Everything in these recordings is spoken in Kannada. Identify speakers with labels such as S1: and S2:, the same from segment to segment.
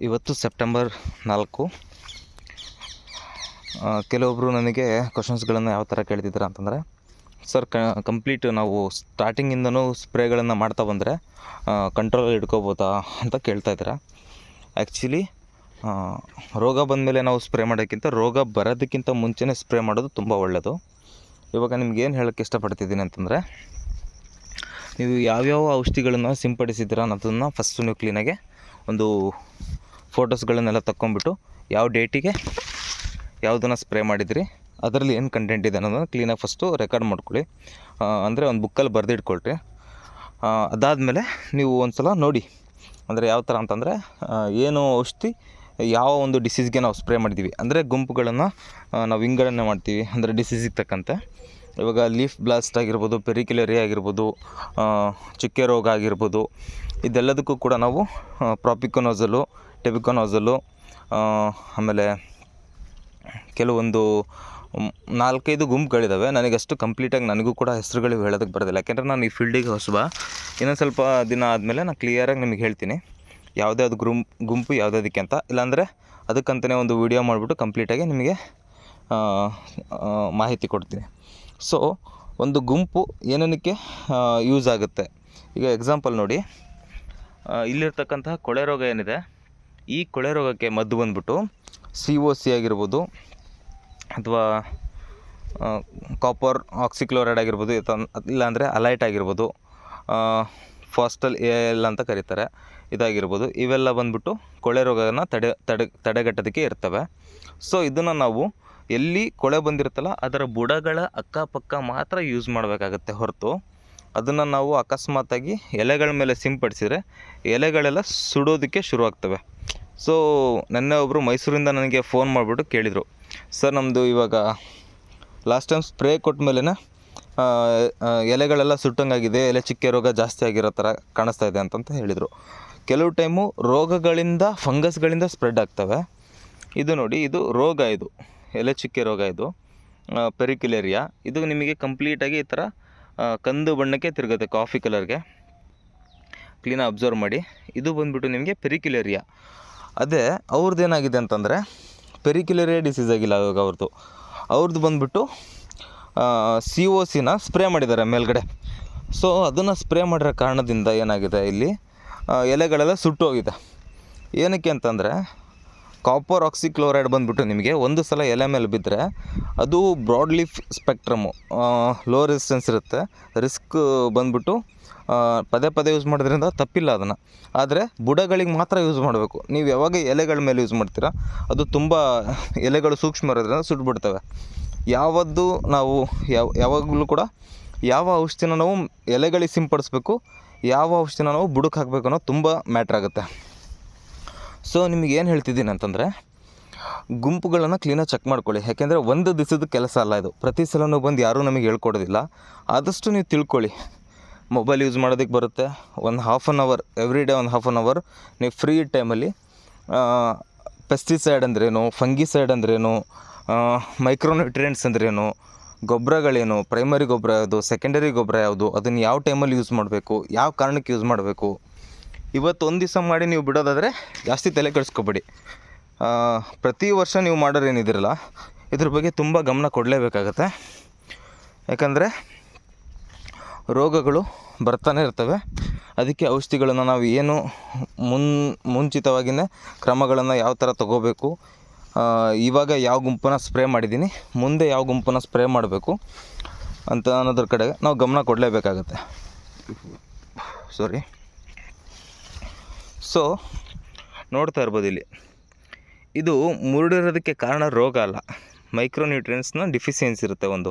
S1: ಇವತ್ತು ಸೆಪ್ಟೆಂಬರ್ 4. ಕೆಲವೊಬ್ಬರು ನನಗೆ ಕ್ವಶನ್ಸ್ಗಳನ್ನು ಯಾವ ಥರ ಕೇಳ್ತಿದ್ದಾರೆ ಅಂತಂದರೆ, ಸರ್ ಕಂಪ್ಲೀಟ್ ನಾವು ಸ್ಟಾರ್ಟಿಂಗಿಂದನೂ ಸ್ಪ್ರೇಗಳನ್ನು ಮಾಡ್ತಾ ಬಂದರೆ ಕಂಟ್ರೋಲ್ ಹಿಡ್ಕೋಬೋದಾ ಅಂತ ಕೇಳ್ತಾಯಿದ್ದೀರಾ. ಆ್ಯಕ್ಚುಲಿ ರೋಗ ಬಂದಮೇಲೆ ನಾವು ಸ್ಪ್ರೇ ಮಾಡೋಕ್ಕಿಂತ ರೋಗ ಬರೋದಕ್ಕಿಂತ ಮುಂಚೆನೇ ಸ್ಪ್ರೇ ಮಾಡೋದು ತುಂಬ ಒಳ್ಳೆಯದು. ಇವಾಗ ನಿಮ್ಗೇನು ಹೇಳೋಕ್ಕೆ ಇಷ್ಟಪಡ್ತಿದ್ದೀನಿ ಅಂತಂದರೆ, ನೀವು ಯಾವ್ಯಾವ ಔಷಧಿಗಳನ್ನು ಸಿಂಪಡಿಸಿದ್ದೀರಾ ಅನ್ನೋದನ್ನು ಫಸ್ಟು ನೀವು ಕ್ಲೀನಾಗೆ ಒಂದು ಫೋಟೋಸ್ಗಳನ್ನೆಲ್ಲ ತಗೊಂಬಿಟ್ಟು ಯಾವ ಡೇಟಿಗೆ ಯಾವುದನ್ನು ಸ್ಪ್ರೇ ಮಾಡಿದಿರಿ, ಅದರಲ್ಲಿ ಏನು ಕಂಟೆಂಟ್ ಇದೆ ಅನ್ನೋದನ್ನು ಕ್ಲೀನಾಗಿ ಫಸ್ಟು ರೆಕಾರ್ಡ್ ಮಾಡ್ಕೊಳ್ಳಿ. ಅಂದರೆ ಒಂದು ಬುಕ್ಕಲ್ಲಿ ಬರೆದಿಟ್ಕೊಳ್ರಿ. ಅದಾದಮೇಲೆ ನೀವು ಒಂದು ಸಲ ನೋಡಿ, ಅಂದರೆ ಯಾವ ಥರ ಅಂತಂದರೆ ಏನು ಔಷಧಿ ಯಾವ ಒಂದು ಡಿಸೀಸ್ಗೆ ನಾವು ಸ್ಪ್ರೇ ಮಾಡಿದ್ದೀವಿ. ಅಂದರೆ ಗುಂಪುಗಳನ್ನು ನಾವು ವಿಂಗಡಣೆ ಮಾಡ್ತೀವಿ, ಅಂದರೆ ಡಿಸೀಸಿಗೆ ತಕ್ಕಂತೆ. ಇವಾಗ ಲೀಫ್ ಬ್ಲಾಸ್ಟ್ ಆಗಿರ್ಬೋದು, ಪೆರಿಕ್ಯುಲೇರಿಯಾ ಆಗಿರ್ಬೋದು, ಚುಕ್ಕೆ ರೋಗ ಆಗಿರ್ಬೋದು, ಇದೆಲ್ಲದಕ್ಕೂ ಕೂಡ ನಾವು ಪ್ರಾಪಿಕೊನೋಜಲು, ಟೆಬಿಕೊನೋಜಲು, ಆಮೇಲೆ ಕೆಲವೊಂದು 4-5 ಗುಂಪುಗಳಿದ್ದಾವೆ. ನನಗಷ್ಟು ಕಂಪ್ಲೀಟಾಗಿ ನನಗೂ ಕೂಡ ಹೆಸರುಗಳು ಹೇಳೋದಕ್ಕೆ ಬರೋದಿಲ್ಲ, ಯಾಕೆಂದರೆ ನಾನು ಈ ಫೀಲ್ಡಿಗೆ ಹೊಸಬ. ಇನ್ನೊಂದು ಸ್ವಲ್ಪ ದಿನ ಆದಮೇಲೆ ನಾನು ಕ್ಲಿಯರಾಗಿ ನಿಮಗೆ ಹೇಳ್ತೀನಿ ಯಾವುದ್ಯಾವ್ದು ಗುಂಪು ಯಾವುದಕ್ಕೆ ಅಂತ. ಇಲ್ಲಾಂದರೆ ಅದಕ್ಕಂತಲೇ ಒಂದು ವೀಡಿಯೋ ಮಾಡಿಬಿಟ್ಟು ಕಂಪ್ಲೀಟಾಗಿ ನಿಮಗೆ ಮಾಹಿತಿ ಕೊಡ್ತೀನಿ. ಸೊ ಒಂದು ಗುಂಪು ಏನಕ್ಕೆ ಯೂಸ್ ಆಗುತ್ತೆ, ಈಗ ಎಕ್ಸಾಂಪಲ್ ನೋಡಿ, ಇಲ್ಲಿರ್ತಕ್ಕಂತಹ ಕೊಳೆ ರೋಗ ಏನಿದೆ, ಈ ಕೊಳೆ ರೋಗಕ್ಕೆ ಮದ್ದು ಬಂದ್ಬಿಟ್ಟು COC ಆಗಿರ್ಬೋದು, ಅಥವಾ ಕಾಪರ್ ಆಕ್ಸಿಕ್ಲೋರೈಡ್ ಆಗಿರ್ಬೋದು, ಇಲ್ಲಾಂದರೆ ಅಲೈಟ್ ಆಗಿರ್ಬೋದು, ಫಾಸ್ಟಲ್ AL ಅಂತ ಕರೀತಾರೆ, ಇದಾಗಿರ್ಬೋದು. ಇವೆಲ್ಲ ಬಂದ್ಬಿಟ್ಟು ಕೊಳೆ ರೋಗನ ತಡೆಗಟ್ಟೋದಕ್ಕೆ ಇರ್ತವೆ. ಸೊ ಇದನ್ನು ನಾವು ಎಲ್ಲಿ ಕೊಳೆ ಬಂದಿರುತ್ತಲ್ಲ ಅದರ ಬುಡಗಳ ಅಕ್ಕಪಕ್ಕ ಮಾತ್ರ ಯೂಸ್ ಮಾಡಬೇಕಾಗತ್ತೆ ಹೊರತು, ಅದನ್ನು ನಾವು ಅಕಸ್ಮಾತಾಗಿ ಎಲೆಗಳ ಮೇಲೆ ಸಿಂಪಡಿಸಿದರೆ ಎಲೆಗಳೆಲ್ಲ ಸುಡೋದಕ್ಕೆ ಶುರುವಾಗ್ತವೆ. ಸೊ ನೆನ್ನೆ ಒಬ್ಬರು ಮೈಸೂರಿಂದ ನನಗೆ ಫೋನ್ ಮಾಡಿಬಿಟ್ಟು ಕೇಳಿದರು, ಸರ್ ನಮ್ಮದು ಇವಾಗ ಲಾಸ್ಟ್ ಟೈಮ್ ಸ್ಪ್ರೇ ಕೊಟ್ಟ ಮೇಲೇ ಎಲೆಗಳೆಲ್ಲ ಸುಟ್ಟಂಗಾಗಿದೆ, ಎಲೆ ಚುಕ್ಕೆ ರೋಗ ಜಾಸ್ತಿ ಆಗಿರೋ ಥರ ಕಾಣಿಸ್ತಾ ಇದೆ ಅಂತಂತ ಹೇಳಿದರು. ಕೆಲವು ಟೈಮು ರೋಗಗಳಿಂದ, ಫಂಗಸ್ಗಳಿಂದ ಸ್ಪ್ರೆಡ್ ಆಗ್ತವೆ. ಇದು ನೋಡಿ, ಇದು ರೋಗ, ಇದು ಎಲೆ ಚುಕ್ಕೆ ರೋಗ, ಇದು ಪೆರಿಕ್ಯುಲೇರಿಯಾ. ಇದು ನಿಮಗೆ ಕಂಪ್ಲೀಟಾಗಿ ಈ ಥರ ಕಂದು ಬಣ್ಣಕ್ಕೆ ತಿರುಗುತ್ತೆ, ಕಾಫಿ ಕಲರ್ಗೆ. ಕ್ಲೀನಾಗಿ ಅಬ್ಸರ್ವ್ ಮಾಡಿ. ಇದು ಬಂದುಬಿಟ್ಟು ನಿಮಗೆ ಪೆರಿಕ್ಯುಲೇರಿಯಾ. ಅದೇ ಅವ್ರದ್ದು ಏನಾಗಿದೆ ಅಂತಂದರೆ, ಪೆರಿಕ್ಯುಲೇರಿಯಾ ಡಿಸೀಸ್ ಆಗಿಲ್ಲ ಇವಾಗ ಅವ್ರದ್ದು ಬಂದುಬಿಟ್ಟು COCನ ಸ್ಪ್ರೇ ಮಾಡಿದ್ದಾರೆ ಮೇಲ್ಗಡೆ. ಸೊ ಅದನ್ನು ಸ್ಪ್ರೇ ಮಾಡಿರೋ ಕಾರಣದಿಂದ ಏನಾಗಿದೆ, ಇಲ್ಲಿ ಎಲೆಗಳೆಲ್ಲ ಸುಟ್ಟು ಹೋಗಿದೆ. ಏನಕ್ಕೆ ಅಂತಂದರೆ, ಕಾಪರ್ ಆಕ್ಸಿಕ್ಲೋರೈಡ್ ಬಂದುಬಿಟ್ಟು ನಿಮಗೆ ಒಂದು ಸಲ ಎಲೆ ಮೇಲೆ ಬಿದ್ದರೆ ಅದು ಬ್ರಾಡ್ ಲೀಫ್ ಸ್ಪೆಕ್ಟ್ರಮು, ಲೋ ರೆಸಿಸ್ಟೆನ್ಸ್ ಇರುತ್ತೆ. ರಿಸ್ಕ್ ಬಂದುಬಿಟ್ಟು ಪದೇ ಪದೇ ಯೂಸ್ ಮಾಡೋದ್ರಿಂದ ತಪ್ಪಿಲ್ಲ ಅದನ್ನು, ಆದರೆ ಬುಡಗಳಿಗೆ ಮಾತ್ರ ಯೂಸ್ ಮಾಡಬೇಕು. ನೀವು ಯಾವಾಗ ಎಲೆಗಳ ಮೇಲೆ ಯೂಸ್ ಮಾಡ್ತೀರಾ, ಅದು ತುಂಬ ಎಲೆಗಳು ಸೂಕ್ಷ್ಮ ಇರೋದ್ರಿಂದ ಸುಟ್ಬಿಡ್ತವೆ. ಯಾವತ್ತು ನಾವು ಯಾವಾಗಲೂ ಕೂಡ ಯಾವ ಔಷಧಿನ ನಾವು ಎಲೆಗಳಿಗೆ ಸಿಂಪಡಿಸ್ಬೇಕು, ಯಾವ ಔಷಧಿನ ನಾವು ಬುಡಕ್ಕೆ ಹಾಕಬೇಕು ಅನ್ನೋದು ತುಂಬ ಮ್ಯಾಟ್ರ್ ಆಗುತ್ತೆ. ಸೊ ನಿಮಗೆ ಏನು ಹೇಳ್ತಿದ್ದೀನಿ ಅಂತಂದರೆ, ಗುಂಪುಗಳನ್ನು ಕ್ಲೀನಾಗಿ ಚೆಕ್ ಮಾಡ್ಕೊಳ್ಳಿ. ಯಾಕೆಂದರೆ ಒಂದು ದಿವಸದ ಕೆಲಸ ಅಲ್ಲ ಇದು. ಪ್ರತಿ ಸಲನೂ ಬಂದು ಯಾರೂ ನಮಗೆ ಹೇಳ್ಕೊಡೋದಿಲ್ಲ. ಆದಷ್ಟು ನೀವು ತಿಳ್ಕೊಳ್ಳಿ. ಮೊಬೈಲ್ ಯೂಸ್ ಮಾಡೋದಕ್ಕೆ ಬರುತ್ತೆ. ಒಂದು half an hour every day, ಒಂದು ಹಾಫ್ ಆನ್ ಅವರ್ ನೀವು ಫ್ರೀ ಟೈಮಲ್ಲಿ ಪೆಸ್ಟಿಸೈಡ್ ಅಂದ್ರೇನು, ಫಂಗಿಸೈಡ್ ಅಂದ್ರೇನು, ಮೈಕ್ರೋನ್ಯೂಟ್ರಿಯೆಂಟ್ಸ್ ಅಂದ್ರೇನು, ಗೊಬ್ಬರಗಳೇನು, ಪ್ರೈಮರಿ ಗೊಬ್ಬರ ಯಾವುದು, ಸೆಕೆಂಡರಿ ಗೊಬ್ಬರ ಯಾವುದು, ಅದನ್ನು ಯಾವ ಟೈಮಲ್ಲಿ ಯೂಸ್ ಮಾಡಬೇಕು, ಯಾವ ಕಾರಣಕ್ಕೆ ಯೂಸ್ ಮಾಡಬೇಕು, ಇವತ್ತು ಒಂದು ದಿವಸ ಮಾಡಿ ನೀವು ಬಿಡೋದಾದರೆ ಜಾಸ್ತಿ ತಲೆ ಕೆಡಿಸ್ಕೊಬೇಡಿ. ಪ್ರತಿ ವರ್ಷ ನೀವು ಮಾಡೋರೇನಿದಿರಲ್ಲ, ಇದ್ರ ಬಗ್ಗೆ ತುಂಬ ಗಮನ ಕೊಡಲೇಬೇಕಾಗತ್ತೆ. ಯಾಕಂದರೆ ರೋಗಗಳು ಬರ್ತಾನೆ ಇರ್ತವೆ. ಅದಕ್ಕೆ ಔಷಧಿಗಳನ್ನು ನಾವು ಏನು ಮುಂಚಿತವಾಗಿಯೇ ಕ್ರಮಗಳನ್ನು ಯಾವ ಥರ ತೊಗೋಬೇಕು, ಇವಾಗ ಯಾವ ಗುಂಪನ್ನು ಸ್ಪ್ರೇ ಮಾಡಿದ್ದೀನಿ, ಮುಂದೆ ಯಾವ ಗುಂಪನ್ನು ಸ್ಪ್ರೇ ಮಾಡಬೇಕು ಅಂತ ಅನ್ನೋದ್ರ ಕಡೆ ನಾವು ಗಮನ ಕೊಡಲೇಬೇಕಾಗತ್ತೆ. ಸೊ ನೋಡ್ತಾ ಇರ್ಬೋದು ಇಲ್ಲಿ, ಇದು ಮುರುಡಿರೋದಕ್ಕೆ ಕಾರಣ ರೋಗ ಅಲ್ಲ, ಮೈಕ್ರೋನ್ಯೂಟ್ರಿಯೆಂಟ್ಸ್ನ ಡಿಫಿಷಿಯನ್ಸಿ ಇರುತ್ತೆ ಒಂದು.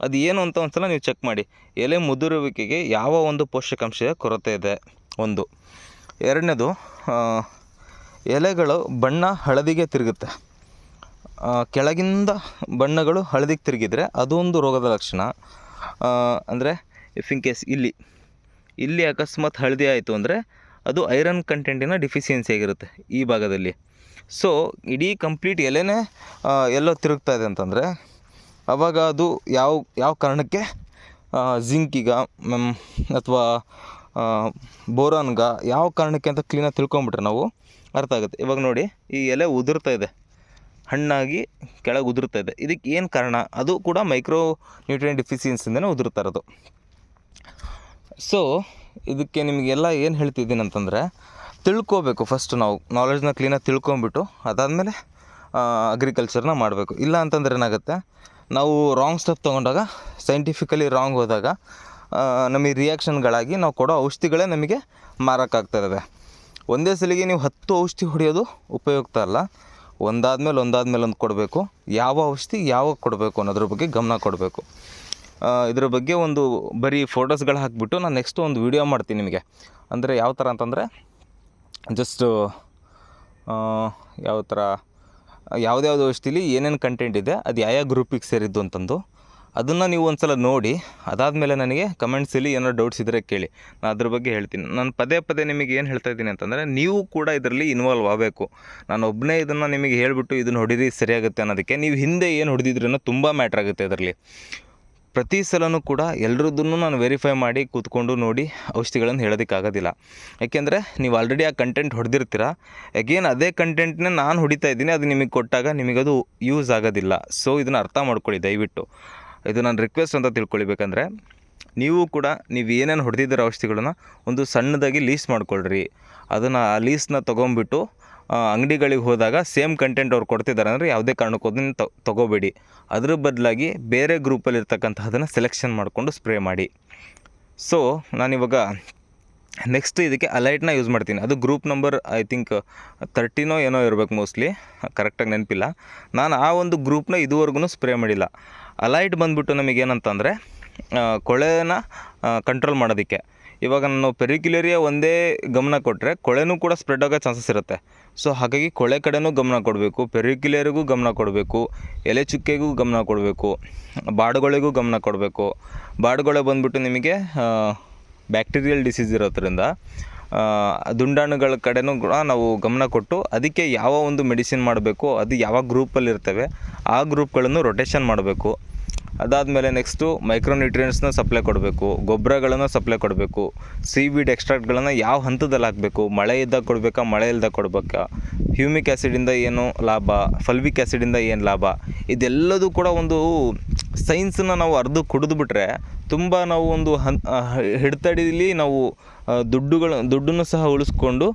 S1: ಅದು ಏನು ಅಂತ ಒಂದು ಸಲ ನೀವು ಚೆಕ್ ಮಾಡಿ. ಎಲೆ ಮುದುರುವಿಕೆಗೆ ಯಾವ ಒಂದು ಪೋಷಕಾಂಶದ ಕೊರತೆ ಇದೆ ಒಂದು. ಎರಡನೇದು, ಎಲೆಗಳು ಬಣ್ಣ ಹಳದಿಗೆ ತಿರುಗುತ್ತೆ. ಕೆಳಗಿಂದ ಬಣ್ಣಗಳು ಹಳದಿಗೆ ತಿರುಗಿದರೆ ಅದು ಒಂದು ರೋಗದ ಲಕ್ಷಣ. ಅಂದರೆ ಇಫ್ ಇನ್ ಕೇಸ್ ಇಲ್ಲಿ ಅಕಸ್ಮಾತ್ ಹಳದಿ ಆಯಿತು ಅಂದರೆ ಅದು ಐರನ್ ಕಂಟೆಂಟಿನ ಡಿಫಿಷಿಯನ್ಸಿ ಆಗಿರುತ್ತೆ ಈ ಭಾಗದಲ್ಲಿ. ಸೊ ಇಡೀ ಕಂಪ್ಲೀಟ್ ಎಲೆನೇ ಎಲ್ಲೋ ತಿರುಗ್ತಾ ಇದೆ ಅಂತಂದರೆ ಆವಾಗ ಅದು ಯಾವ ಕಾರಣಕ್ಕೆ ಜಿಂಕಿಗ ಅಥವಾ ಬೋರಾನ್ಗ ಯಾವ ಕಾರಣಕ್ಕೆ ಅಂತ ಕ್ಲೀನಾಗಿ ತಿಳ್ಕೊಂಬಿಟ್ರೆ ನಾವು ಅರ್ಥ ಆಗುತ್ತೆ. ಇವಾಗ ನೋಡಿ, ಈ ಎಲೆ ಉದುರ್ತಾ ಇದೆ, ಹಣ್ಣಾಗಿ ಕೆಳಗೆ ಉದುರ್ತಾ ಇದೆ. ಇದಕ್ಕೆ ಏನು ಕಾರಣ? ಅದು ಕೂಡ ಮೈಕ್ರೋ ನ್ಯೂಟ್ರಿಯೆಂಟ್ ಡಿಫಿಷಿಯನ್ಸಿಂದನೇ ಉದುರ್ತಾ ಇರೋದು. ಸೊ ಇದಕ್ಕೆ ನಿಮಗೆಲ್ಲ ಏನು ಹೇಳ್ತಿದ್ದೀನಿ ಅಂತಂದರೆ, ತಿಳ್ಕೊಬೇಕು. ಫಸ್ಟ್ ನಾವು ನಾಲೆಡ್ಜ್ನ ಕ್ಲೀನಾಗಿ ತಿಳ್ಕೊಂಬಿಟ್ಟು ಅದಾದಮೇಲೆ ಅಗ್ರಿಕಲ್ಚರ್ನ ಮಾಡಬೇಕು. ಇಲ್ಲ ಅಂತಂದ್ರೆ ಏನಾಗುತ್ತೆ, ನಾವು ರಾಂಗ್ ಸ್ಟೆಪ್ ತೊಗೊಂಡಾಗ, ಸೈಂಟಿಫಿಕಲಿ ರಾಂಗ್ ಹೋದಾಗ ನಮಗೆ ರಿಯಾಕ್ಷನ್ಗಳಾಗಿ ನಾವು ಕೊಡೋ ಔಷಧಿಗಳೇ ನಮಗೆ ಮಾರಕ್ಕಾಗ್ತಾಯಿದ್ದಾವೆ. ಒಂದೇ ಸಲಿಗೆ ನೀವು 10 ಔಷಧಿ ಹೊಡೆಯೋದು ಉಪಯುಕ್ತ ಅಲ್ಲ. ಒಂದಾದ್ಮೇಲೆ ಒಂದು ಕೊಡಬೇಕು. ಯಾವ ಔಷಧಿ ಯಾವಾಗ ಕೊಡಬೇಕು ಅನ್ನೋದ್ರ ಬಗ್ಗೆ ಗಮನ ಕೊಡಬೇಕು. ಇದ್ರ ಬಗ್ಗೆ ಒಂದು ಬರೀ ಫೋಟೋಸ್ಗಳು ಹಾಕಿಬಿಟ್ಟು ನಾನು ನೆಕ್ಸ್ಟ್ ಒಂದು ವೀಡಿಯೋ ಮಾಡ್ತೀನಿ ನಿಮಗೆ. ಅಂದರೆ ಯಾವ ಥರ ಅಂತಂದರೆ, ಜಸ್ಟು ಯಾವ ಥರ ಯಾವುದ್ಯಾವುದು ಔಷಧಿಲಿ ಏನೇನು ಕಂಟೆಂಟ್ ಇದೆ, ಅದು ಯಾವ ಗ್ರೂಪಿಗೆ ಸೇರಿದ್ದು ಅಂತಂದು ಅದನ್ನು ನೀವು ಒಂದು ಸಲ ನೋಡಿ, ಅದಾದಮೇಲೆ ನನಗೆ ಕಮೆಂಟ್ಸಲ್ಲಿ ಏನೋ ಡೌಟ್ಸ್ ಇದ್ದರೆ ಕೇಳಿ, ನಾನು ಅದ್ರ ಬಗ್ಗೆ ಹೇಳ್ತೀನಿ. ನಾನು ಪದೇ ನಿಮಗೆ ಏನು ಹೇಳ್ತಾ ಇದ್ದೀನಿ ಅಂತಂದರೆ, ನೀವು ಕೂಡ ಇದರಲ್ಲಿ ಇನ್ವಾಲ್ವ್ ಆಗಬೇಕು. ನಾನು ಒಬ್ಬನೇ ಇದನ್ನು ನಿಮಗೆ ಹೇಳಿಬಿಟ್ಟು ಇದನ್ನು ಹೊಡೀರಿ ಸರಿಯಾಗುತ್ತೆ ಅನ್ನೋದಕ್ಕೆ, ನೀವು ಹಿಂದೆ ಏನು ಹೊಡೆದಿದ್ರೂ ತುಂಬ ಮ್ಯಾಟ್ರ್ ಆಗುತ್ತೆ ಇದರಲ್ಲಿ. ಪ್ರತಿ ಸಲವೂ ಕೂಡ ಎಲ್ಲರದ್ದನ್ನು ನಾನು ವೆರಿಫೈ ಮಾಡಿ ಕೂತ್ಕೊಂಡು ನೋಡಿ ಔಷಧಿಗಳನ್ನು ಹೇಳೋದಕ್ಕಾಗೋದಿಲ್ಲ. ಯಾಕೆಂದರೆ ನೀವು ಆಲ್ರೆಡಿ ಆ ಕಂಟೆಂಟ್ ಹೊಡೆದಿರ್ತೀರ. ಅಗೇನ್ ಅದೇ ಕಂಟೆಂಟ್ನೇ ನಾನು ಹೊಡಿತಾ ಇದ್ದೀನಿ, ಅದು ನಿಮಗೆ ಕೊಟ್ಟಾಗ ನಿಮಗದು ಯೂಸ್ ಆಗೋದಿಲ್ಲ. ಸೊ ಇದನ್ನು ಅರ್ಥ ಮಾಡ್ಕೊಳ್ಳಿ ದಯವಿಟ್ಟು. ಇದು ನಾನು ರಿಕ್ವೆಸ್ಟ್ ಅಂತ ತಿಳ್ಕೊಳ್ಬೇಕಂದ್ರೆ, ನೀವು ಕೂಡ ನೀವು ಏನೇನು ಹೊಡೆದಿದ್ದೀರ ಔಷಧಿಗಳನ್ನ ಒಂದು ಸಣ್ಣದಾಗಿ ಲೀಸ್ಟ್ ಮಾಡ್ಕೊಳ್ರಿ. ಅದನ್ನು ಆ ಲೀಸ್ಟ್ನ ತೊಗೊಂಬಿಟ್ಟು ಅಂಗಡಿಗಳಿಗೆ ಹೋದಾಗ ಸೇಮ್ ಕಂಟೆಂಟ್ ಅವ್ರು ಕೊಡ್ತಿದ್ದಾರೆ ಅಂದರೆ ಯಾವುದೇ ಕಾರಣಕ್ಕೂ ಅದನ್ನು ತೊಗೋಬೇಡಿ. ಅದ್ರ ಬದಲಾಗಿ ಬೇರೆ ಗ್ರೂಪಲ್ಲಿ ಇರ್ತಕ್ಕಂಥದ್ದನ್ನು ಸೆಲೆಕ್ಷನ್ ಮಾಡಿಕೊಂಡು ಸ್ಪ್ರೇ ಮಾಡಿ. ಸೊ ನಾನಿವಾಗ ನೆಕ್ಸ್ಟ್ ಇದಕ್ಕೆ ಅಲೈಟ್ನ ಯೂಸ್ ಮಾಡ್ತೀನಿ. ಅದು ಗ್ರೂಪ್ ನಂಬರ್ ಐ ಥಿಂಕ್ 13 ಏನೋ ಇರಬೇಕು, ಮೋಸ್ಟ್ಲಿ ಕರೆಕ್ಟಾಗಿ ನೆನಪಿಲ್ಲ. ನಾನು ಆ ಒಂದು ಗ್ರೂಪ್ನ ಇದುವರೆಗೂ ಸ್ಪ್ರೇ ಮಾಡಿಲ್ಲ. ಅಲೈಟ್ ಬಂದುಬಿಟ್ಟು ನಮಗೇನಂತಂದರೆ ಕೊಳೆನ ಕಂಟ್ರೋಲ್ ಮಾಡೋದಕ್ಕೆ. ಇವಾಗ ನಾನು ಪೆರಿಕ್ಯುಲೇರಿಯಾ ಒಂದೇ ಗಮನ ಕೊಟ್ಟರೆ ಕೊಳೆನೂ ಕೂಡ ಸ್ಪ್ರೆಡ್ ಆಗೋ ಚಾನ್ಸಸ್ ಇರುತ್ತೆ. ಸೊ ಹಾಗಾಗಿ ಕೊಳೆ ಕಡೆನೂ ಗಮನ ಕೊಡಬೇಕು, ಪೆರಿಕ್ಯುಲೇರಿಗೂ ಗಮನ ಕೊಡಬೇಕು, ಎಲೆ ಚುಕ್ಕೆಗೂ ಗಮನ ಕೊಡಬೇಕು, ಬಾಡುಗಳಿಗೂ ಗಮನ ಕೊಡಬೇಕು. ಬಾಡುಗೊಳೆ ಬಂದುಬಿಟ್ಟು ನಿಮಗೆ ಬ್ಯಾಕ್ಟೀರಿಯಲ್ ಡಿಸೀಸ್ ಇರೋದ್ರಿಂದ ದುಂಡಾಣುಗಳ ಕಡೆನೂ ಕೂಡ ನಾವು ಗಮನ ಕೊಟ್ಟು ಅದಕ್ಕೆ ಯಾವ ಒಂದು ಮೆಡಿಸಿನ್ ಮಾಡಬೇಕು, ಅದು ಯಾವ ಗ್ರೂಪಲ್ಲಿ ಇರ್ತವೆ ಆ ಗ್ರೂಪ್ಗಳನ್ನು ರೊಟೇಷನ್ ಮಾಡಬೇಕು. ಅದಾದಮೇಲೆ ನೆಕ್ಸ್ಟು ಮೈಕ್ರೋನ್ಯೂಟ್ರಿಯೆಂಟ್ಸ್ನ ಸಪ್ಲೈ ಕೊಡಬೇಕು, ಗೊಬ್ಬರಗಳನ್ನು ಸಪ್ಲೈ ಕೊಡಬೇಕು, ಸೀವೀಡ್ ಎಕ್ಸ್ಟ್ರಾಕ್ಟ್ಗಳನ್ನು ಯಾವ ಹಂತದಲ್ಲಿ ಹಾಕಬೇಕು, ಮಳೆ ಇದ್ದಾಗ ಕೊಡಬೇಕಾ, ಮಳೆ ಇಲ್ದಾಗ ಕೊಡಬೇಕಾ, ಹ್ಯೂಮಿಕ್ ಆ್ಯಸಿಡಿಂದ ಏನು ಲಾಭ, ಫಲ್ವಿಕ್ ಆ್ಯಸಿಡಿಂದ ಏನು ಲಾಭ, ಇದೆಲ್ಲದೂ ಕೂಡ ಒಂದು ಸೈನ್ಸನ್ನು ನಾವು ಅರ್ಧ ಕುಡಿದ್ಬಿಟ್ರೆ ತುಂಬ ನಾವು ಒಂದು ಹಿಡ್ತಡಿಲಿ ನಾವು ದುಡ್ಡನ್ನು ಸಹ ಉಳಿಸ್ಕೊಂಡು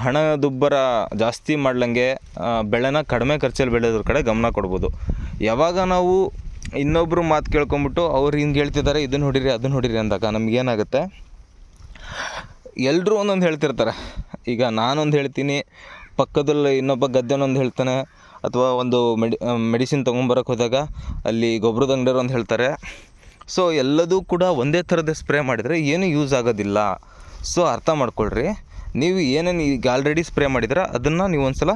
S1: ಹಣದುಬ್ಬರ ಜಾಸ್ತಿ ಮಾಡ್ಲಂಗೆ ಬೆಳೆನ ಕಡಿಮೆ ಖರ್ಚಲ್ಲಿ ಬೆಳೆಯೋದ್ರ ಕಡೆ ಗಮನ ಕೊಡ್ಬೋದು. ಯಾವಾಗ ನಾವು ಇನ್ನೊಬ್ಬರು ಮಾತು ಕೇಳ್ಕೊಂಬಿಟ್ಟು ಅವ್ರು ಹಿಂಗೆ ಹೇಳ್ತಿದ್ದಾರೆ, ಇದನ್ನು ಹೊಡೀರಿ ಅದನ್ನು ಹೊಡೀರಿ ಅಂದಾಗ ನಮಗೇನಾಗುತ್ತೆ, ಎಲ್ಲರೂ ಒಂದೊಂದು ಹೇಳ್ತಿರ್ತಾರೆ. ಈಗ ನಾನೊಂದು ಹೇಳ್ತೀನಿ, ಪಕ್ಕದಲ್ಲಿ ಇನ್ನೊಬ್ಬ ಗದ್ದೆನೊಂದು ಹೇಳ್ತಾನೆ, ಅಥವಾ ಒಂದು ಮೆಡಿಸಿನ್ ತೊಗೊಂಬರೋಕ್ಕೆ ಹೋದಾಗ ಅಲ್ಲಿ ಗೊಬ್ಬರದ ಅಂಗಡಿಯವ್ರು ಒಂದು ಹೇಳ್ತಾರೆ. ಸೊ ಎಲ್ಲದೂ ಕೂಡ ಒಂದೇ ಥರದೇ ಸ್ಪ್ರೇ ಮಾಡಿದರೆ ಏನೂ ಯೂಸ್ ಆಗೋದಿಲ್ಲ. ಸೊ ಅರ್ಥ ಮಾಡ್ಕೊಳ್ರಿ, ನೀವು ಏನೇನು ಈಗ ಆಲ್ರೆಡಿ ಸ್ಪ್ರೇ ಮಾಡಿದ್ರೆ ಅದನ್ನು ನೀವು ಒಂದು ಸಲ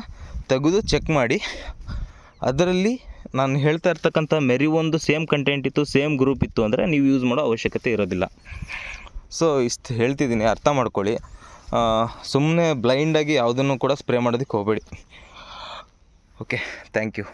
S1: ತೆಗೆದು ಚೆಕ್ ಮಾಡಿ. ಅದರಲ್ಲಿ ನಾನು ಹೇಳ್ತಾ ಇರ್ತಕ್ಕಂಥ ಒಂದು ಸೇಮ್ ಕಂಟೆಂಟ್ ಇತ್ತು, ಸೇಮ್ ಗ್ರೂಪ್ ಇತ್ತು ಅಂದರೆ ನೀವು ಯೂಸ್ ಮಾಡೋ ಅವಶ್ಯಕತೆ ಇರೋದಿಲ್ಲ. ಸೊ ಇಷ್ಟು ಹೇಳ್ತಿದ್ದೀನಿ, ಅರ್ಥ ಮಾಡ್ಕೊಳ್ಳಿ. ಸುಮ್ಮನೆ ಬ್ಲೈಂಡಾಗಿ ಯಾವುದನ್ನು ಕೂಡ ಸ್ಪ್ರೇ ಮಾಡೋದಕ್ಕೆ ಹೋಗಬೇಡಿ. Okay, thank you.